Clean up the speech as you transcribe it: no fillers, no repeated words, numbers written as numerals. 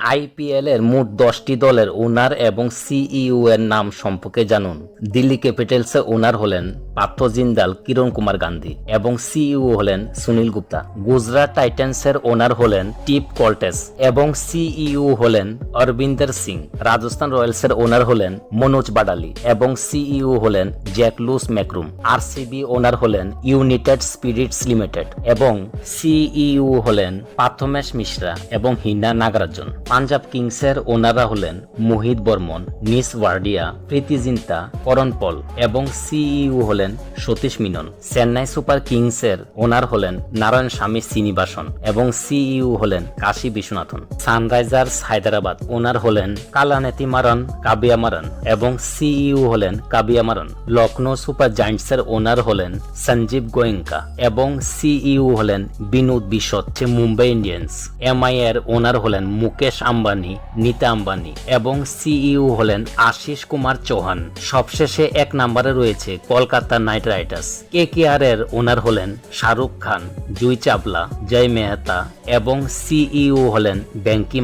IPL এর মোট 10টি দলের ওনার এবং সিইও এর নাম সম্পর্কে জানুন। দিল্লি ক্যাপিটালসের ওনার হলেন পার্থ জিন্দাল, কিরণ কুমার গান্ধী এবং সিইও হলেন সুনীল গুপ্তা। গুজরাট টাইটান্সের ওনার হলেন টিপ কল্টেস এবং সিইও হলেন অরবিন্দর সিং। রাজস্থান রয়্যালসের ওনার হলেন মনোজ বাডালি এবং সিইও হলেন জ্যাক লুস ম্যাকরুম। আরসিবি ওনার হলেন ইউনাইটেড স্পিরিটস লিমিটেড এবং সিইও হলেন পার্থমেশ মিশ্রা এবং হিনা নাগরাজন। পাঞ্জাব কিংসের ওনাররা হলেন মোহিত বর্মন, নিস ওয়ার্ডিয়া, প্রীতি জিন্তা, করণ পল এবং সিইও হলেন সতীশ মিনন। চেন্নাই সুপার কিংসের ওনার হলেন নারায়ণ স্বামী শ্রীনিবাসন এবং সিইও হলেন কাশী বিশ্বনাথন। সানরাইজার্স হায়দ্রাবাদ ওনার হলেন কালানেতি মারান, কাবিয়া মারান এবং সিইও হলেন কাবিয়া মারান। লখনৌ সুপার জায়ান্টসের ওনার হলেন সঞ্জীব গোয়েঙ্কা এবং সিইও হলেন বিনোদ বিশদ। মুম্বাই ইন্ডিয়ান্স এমআই এর ওনার হলেন মুকেশ আম্বানি, নীতা আম্বানি এবং সিইও হলেন আশিস কুমার চৌহান। সবশেষে 1 নম্বরে রয়েছে কলকাতা নাইট রাইডার্স। কেকেআর এর ওনার হলেন শাহরুখ খান, জুই চাবলা, জয় মেহতা এবং সিইও হলেন ব্যাঙ্কি